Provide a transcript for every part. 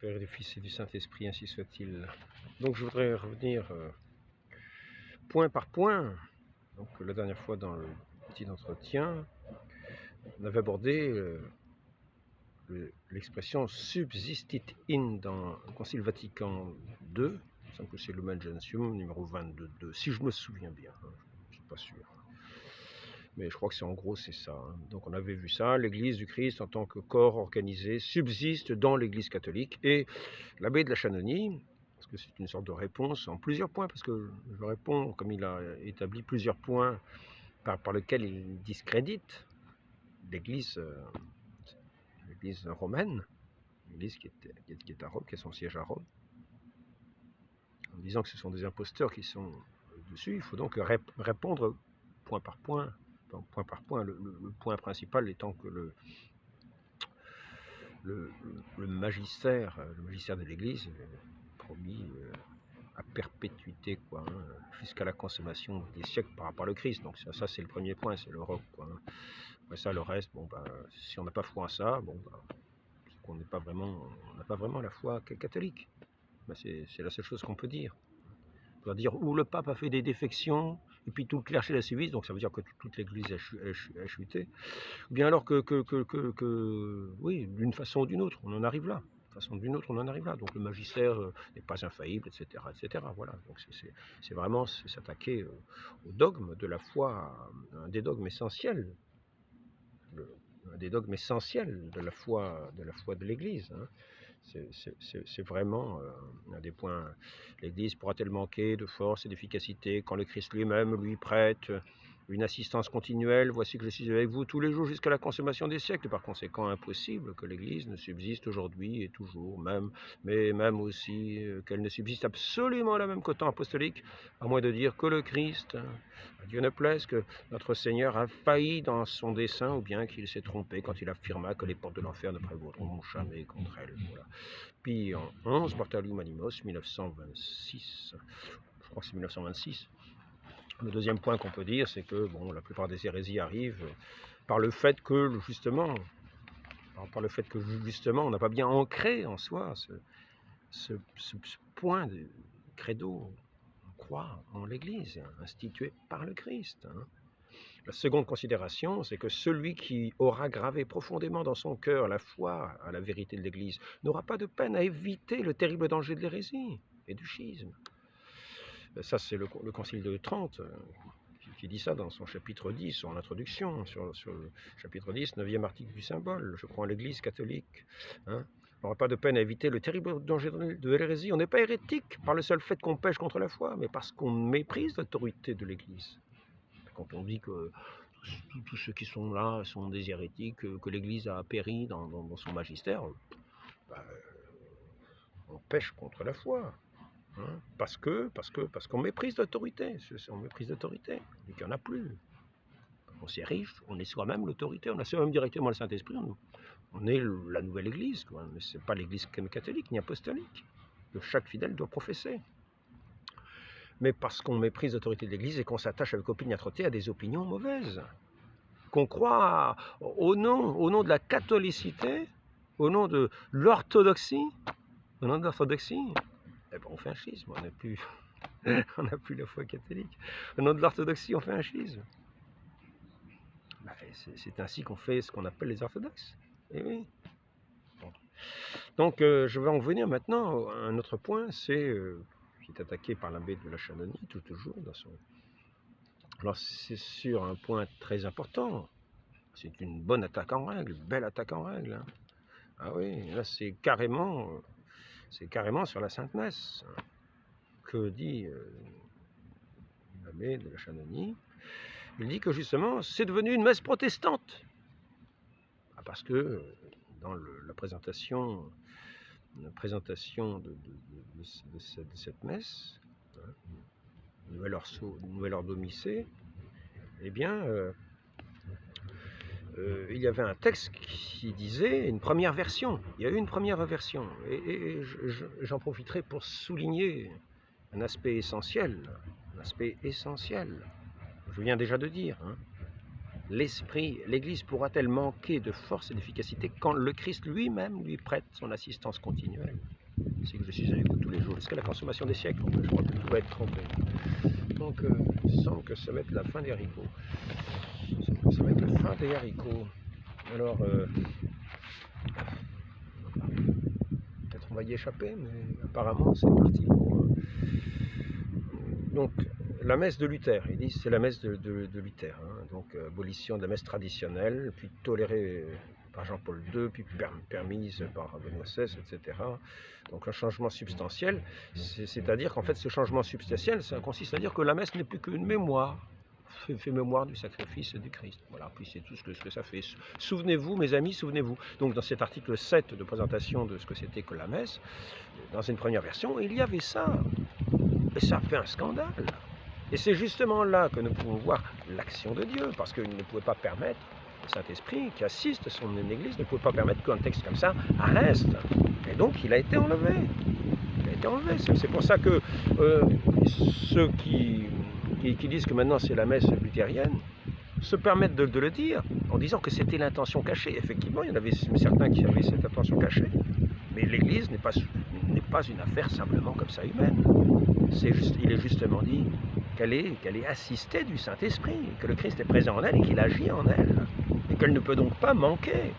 Père et du Fils et du Saint-Esprit, ainsi soit-il. Donc je voudrais revenir point par point. Donc la dernière fois dans le petit entretien, on avait abordé l'expression subsistit in dans le Concile Vatican II. Il me semble que c'est Lumen Gentium numéro 22, si je me souviens bien. Je ne suis pas sûr. Mais je crois que c'est en gros c'est ça. Donc on avait vu ça, l'Église du Christ en tant que corps organisé subsiste dans l'Église catholique. Et l'abbé de la Chanonie, parce que c'est une sorte de réponse en plusieurs points, parce que je réponds comme il a établi plusieurs points par lesquels il discrédite l'Église romaine, l'Église qui est à Rome, qui a son siège à Rome, en disant que ce sont des imposteurs qui sont dessus. Il faut donc répondre point par point. Point par point, le point principal étant que le magistère de l'Église promis à perpétuité, quoi, jusqu'à la consommation des siècles par rapport au Christ. Donc ça c'est le premier point, c'est l'Europe, quoi. Après ça, le reste, bon, si on n'a pas foi en ça, bon, c'est qu'on n'a pas vraiment la foi catholique. C'est la seule chose qu'on peut dire. On peut dire où le pape a fait des défections, et puis tout le clergé l'a suivi, donc ça veut dire que toute l'Église a chuté. Ou bien alors oui, d'une façon ou d'une autre, on en arrive là. Donc le magistère n'est pas infaillible, etc., etc. Voilà. Donc c'est vraiment s'attaquer au dogme de la foi, un des dogmes essentiels, de la foi de l'Église. C'est vraiment un des points. L'Église pourra-t-elle manquer de force et d'efficacité quand le Christ lui-même lui prête une assistance continuelle? Voici que je suis avec vous tous les jours jusqu'à la consommation des siècles. Par conséquent, impossible que l'Église ne subsiste aujourd'hui et toujours, mais même aussi qu'elle ne subsiste absolument à la même qu'au temps apostolique, à moins de dire que le Christ, à Dieu ne plaise, que notre Seigneur a failli dans son dessein, ou bien qu'il s'est trompé quand il affirma que les portes de l'enfer ne prévaudront jamais contre elle. Voilà. Puis en 11, Mortalium Animos, 1926, je crois que c'est 1926. Le deuxième point qu'on peut dire, c'est que bon, la plupart des hérésies arrivent par le fait que justement, on n'a pas bien ancré en soi ce point de credo. On croit en l'Église, instituée par le Christ. La seconde considération, c'est que celui qui aura gravé profondément dans son cœur la foi à la vérité de l'Église n'aura pas de peine à éviter le terrible danger de l'hérésie et du schisme. Ça, c'est le Concile de Trente qui dit ça dans son chapitre 10, en introduction, sur le chapitre 10, 9e article du symbole, je crois en l'Église catholique. On n'aura pas de peine à éviter le terrible danger de l'hérésie. On n'est pas hérétique par le seul fait qu'on pêche contre la foi, mais parce qu'on méprise l'autorité de l'Église. Quand on dit que tous ceux qui sont là sont des hérétiques, que l'Église a péri dans son magistère, on pêche contre la foi. Parce qu'on méprise l'autorité. On méprise l'autorité. Et qu'il n'y en a plus. On s'érige, on est soi-même l'autorité, on a soi-même directement le Saint-Esprit. On est la nouvelle Église. Ce n'est pas l'Église catholique ni apostolique que chaque fidèle doit professer. Mais parce qu'on méprise l'autorité de l'Église et qu'on s'attache avec opiniâtreté à des opinions mauvaises, qu'on croit au nom de la catholicité, au nom de l'orthodoxie, eh ben on fait un schisme, on n'a plus la foi catholique. Au nom de l'orthodoxie, on fait un schisme. C'est ainsi qu'on fait ce qu'on appelle les orthodoxes. Et oui. Donc je vais en venir maintenant à un autre point, c'est qui est attaqué par l'abbé de la Chanonie, toujours dans son... Alors c'est sur un point très important. C'est une bonne attaque en règle, belle attaque en règle. Ah oui, là c'est carrément sur la Sainte Messe. Que dit l'abbé de la Chanonie? Il dit que justement c'est devenu une messe protestante. Parce que dans la présentation de cette messe, Nouvelle Ordo Missée, eh bien, il y avait un texte qui disait une première version. Il y a eu une première version. Et j'en profiterai pour souligner un aspect essentiel. Je viens déjà de dire. l'Esprit, l'Église pourra-t-elle manquer de force et d'efficacité quand le Christ lui-même lui prête son assistance continuelle? C'est que je suis avec vous tous les jours, jusqu'à la consommation des siècles, je crois que je dois être trompé. Donc, il semble que ça va être la fin des haricots. Ça va être la fin des haricots. Alors, peut-être on va y échapper, mais apparemment c'est parti pour... Donc, la messe de Luther, ils disent c'est la messe de Luther, hein. Donc abolition de la messe traditionnelle, puis tolérée par Jean-Paul II, puis permise par Benoît XVI, etc. Donc un changement substantiel, c'est-à-dire qu'en fait ce changement substantiel, ça consiste à dire que la messe n'est plus qu'une mémoire, fait mémoire du sacrifice du Christ. Voilà, puis c'est tout ce que ça fait. Souvenez-vous, mes amis, souvenez-vous. Donc dans cet article 7 de présentation de ce que c'était que la messe, dans une première version, il y avait ça. Et ça fait un scandale. Et c'est justement là que nous pouvons voir l'action de Dieu, parce qu'il ne pouvait pas permettre, le Saint-Esprit qui assiste son Église, ne pouvait pas permettre qu'un texte comme ça reste. Et donc il a été enlevé. Il a été enlevé. C'est pour ça que ceux qui disent que maintenant c'est la messe luthérienne se permettent de le dire en disant que c'était l'intention cachée. Effectivement, il y en avait certains qui avaient cette intention cachée. Mais l'Église n'est pas une affaire simplement comme ça humaine. Il est justement dit qu'elle est assistée du Saint-Esprit, que le Christ est présent en elle et qu'il agit en elle, et qu'elle ne peut donc pas manquer.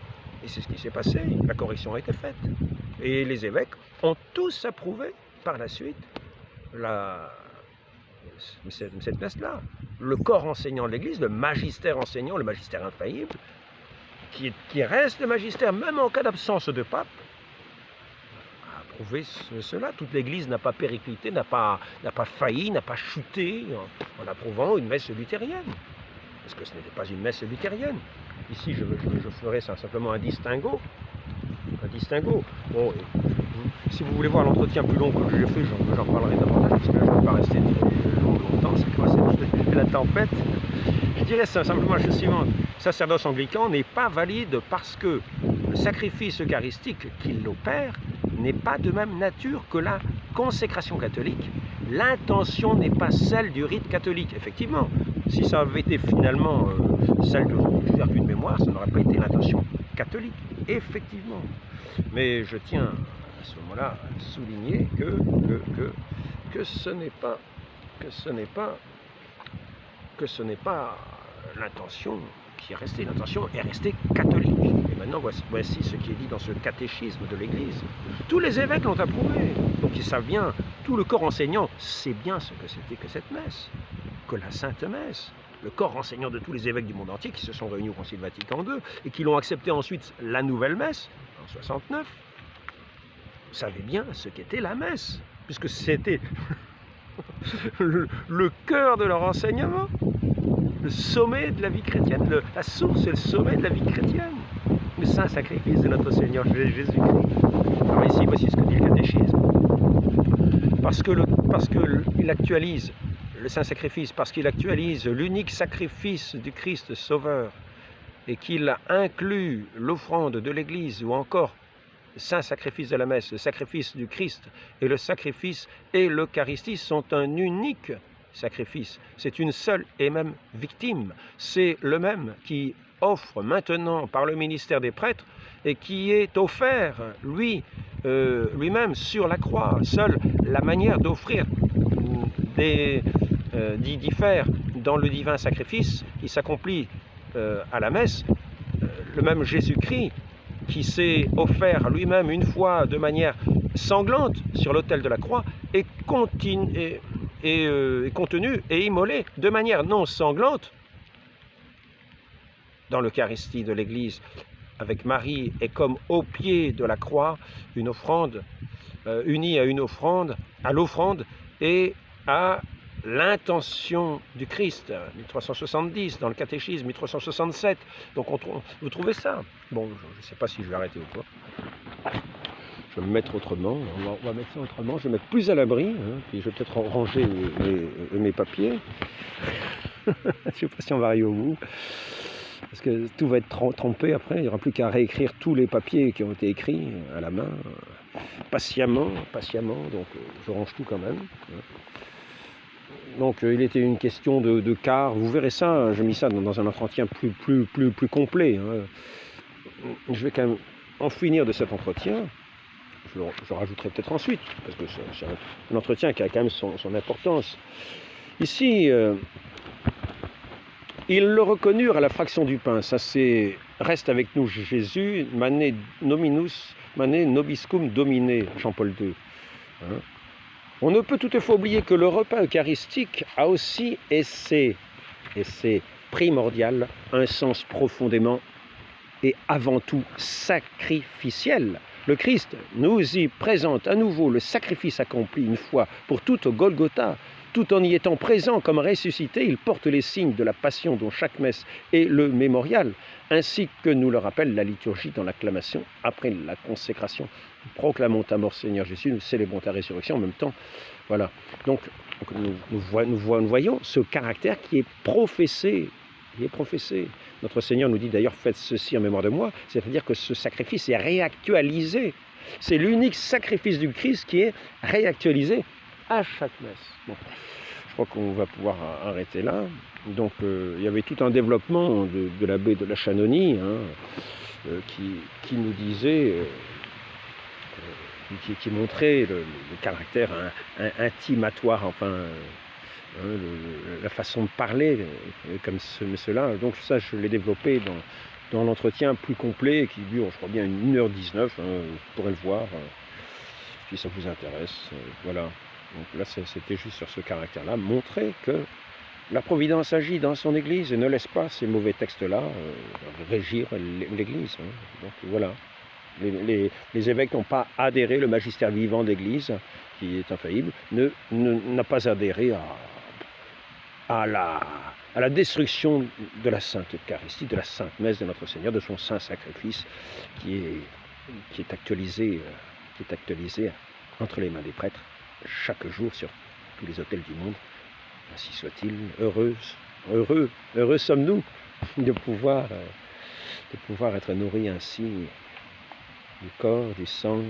Et c'est ce qui s'est passé, la correction a été faite. Et les évêques ont tous approuvé par la suite cette messe-là. Le corps enseignant de l'Église, le magistère enseignant, le magistère infaillible, qui reste le magistère même en cas d'absence de pape, prouver cela. Toute l'Église n'a pas périclité, n'a pas failli, n'a pas chuté en approuvant une messe luthérienne. Parce que ce n'était pas une messe luthérienne. Ici, je ferai simplement un distinguo. Bon, si vous voulez voir l'entretien plus long que j'ai fait, j'en parlerai davantage, parce que là, je ne vais pas rester longtemps, ça commence à la tempête. Je dirais simplement la chose suivante. Le sacerdoce anglican n'est pas valide parce que le sacrifice eucharistique qu'il opère n'est pas de même nature que la consécration catholique. L'intention n'est pas celle du rite catholique. Effectivement, si ça avait été finalement celle du vertu de mémoire, ça n'aurait pas été l'intention catholique. Effectivement. Mais je tiens à ce moment-là à souligner que ce n'est pas l'intention qui est restée. L'intention est restée catholique. Et maintenant, voici ce qui est dit dans ce catéchisme de l'Église. Tous les évêques l'ont approuvé. Donc ils savent bien, tout le corps enseignant sait bien ce que c'était que cette messe, que la Sainte Messe. Le corps enseignant de tous les évêques du monde entier qui se sont réunis au Concile Vatican II et qui l'ont accepté ensuite la nouvelle messe, en 69, savait bien ce qu'était la messe, puisque c'était le cœur de leur enseignement, le sommet de la vie chrétienne, la source et le sommet de la vie chrétienne, le saint sacrifice de notre Seigneur Jésus-Christ. Alors ici, voici ce que dit le catéchisme. Parce qu'il actualise le saint sacrifice, parce qu'il actualise l'unique sacrifice du Christ Sauveur, et qu'il inclut l'offrande de l'Église, ou encore le saint sacrifice de la messe, le sacrifice du Christ, et le sacrifice et l'Eucharistie sont un unique sacrifice. C'est une seule et même victime. C'est le même qui offre maintenant par le ministère des prêtres et qui est offert lui-même sur la croix. Seule la manière d'offrir diffère dans le divin sacrifice qui s'accomplit à la messe. Le même Jésus-Christ qui s'est offert lui-même une fois de manière sanglante sur l'autel de la croix est contenu et immolé de manière non sanglante dans l'Eucharistie de l'Église avec Marie, et comme au pied de la croix une offrande unie à l'offrande et à l'intention du Christ, 1370 dans le catéchisme, 1367. Donc vous trouvez ça. Bon, je ne sais pas si je vais arrêter ou pas. Je vais me mettre autrement, on va mettre ça autrement, je vais mettre plus à l'abri, puis je vais peut-être ranger mes papiers. Je ne sais pas si on va arriver au bout, parce que tout va être trompé après, il n'y aura plus qu'à réécrire tous les papiers qui ont été écrits à la main, patiemment, donc je range tout quand même. Donc il était une question de quart. Vous verrez ça, j'ai mis ça dans un entretien plus complet. Hein. Je vais quand même en finir de cet entretien. Je rajouterai peut-être ensuite, parce que c'est un entretien qui a quand même son importance. Ici, ils le reconnurent à la fraction du pain. Ça c'est reste avec nous Jésus, mane nominus, mane nobiscum domine, Jean-Paul II. Hein. On ne peut toutefois oublier que le repas eucharistique a aussi, et c'est primordial, un sens profondément et avant tout sacrificiel. Le Christ nous y présente à nouveau le sacrifice accompli une fois pour toutes au Golgotha. Tout en y étant présent comme ressuscité, il porte les signes de la passion dont chaque messe est le mémorial, ainsi que nous le rappelle la liturgie dans l'acclamation après la consécration. Nous proclamons ta mort, Seigneur Jésus, nous célébrons ta résurrection en même temps. Voilà. Donc nous voyons ce caractère qui est professé. Notre Seigneur nous dit d'ailleurs, faites ceci en mémoire de moi, c'est-à-dire que ce sacrifice est réactualisé. C'est l'unique sacrifice du Christ qui est réactualisé à chaque messe. Bon, je crois qu'on va pouvoir arrêter là. Donc il y avait tout un développement de l'abbé de la Chanonie, hein, qui nous disait, qui montrait le caractère intimatoire, enfin, la façon de parler comme cela. Donc ça, je l'ai développé dans l'entretien plus complet qui dure, je crois bien, 1h19. Hein, vous pourrez le voir si ça vous intéresse. Voilà. Donc là, c'était juste sur ce caractère-là, montrer que la Providence agit dans son Église et ne laisse pas ces mauvais textes-là régir l'Église. Hein. Donc voilà. Les évêques n'ont pas adhéré, le magistère vivant de l'Église, qui est infaillible, n'a pas adhéré à la destruction de la Sainte Eucharistie, de la Sainte Messe de notre Seigneur, de son Saint Sacrifice, qui est actualisé entre les mains des prêtres chaque jour sur tous les autels du monde. Ainsi soit-il. Heureux sommes-nous de pouvoir être nourris ainsi du corps, du sang,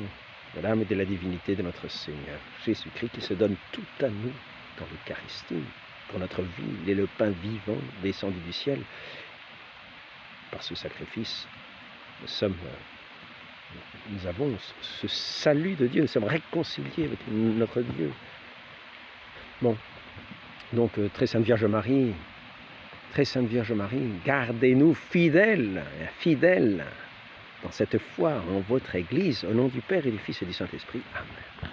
de l'âme et de la divinité de notre Seigneur Jésus-Christ, qui se donne tout à nous dans l'Eucharistie, pour notre vie. Il est le pain vivant descendu du ciel. Par ce sacrifice, nous avons ce salut de Dieu, nous sommes réconciliés avec notre Dieu. Bon, donc très Sainte Vierge Marie, gardez-nous fidèles dans cette foi en votre Église, au nom du Père et du Fils et du Saint-Esprit. Amen.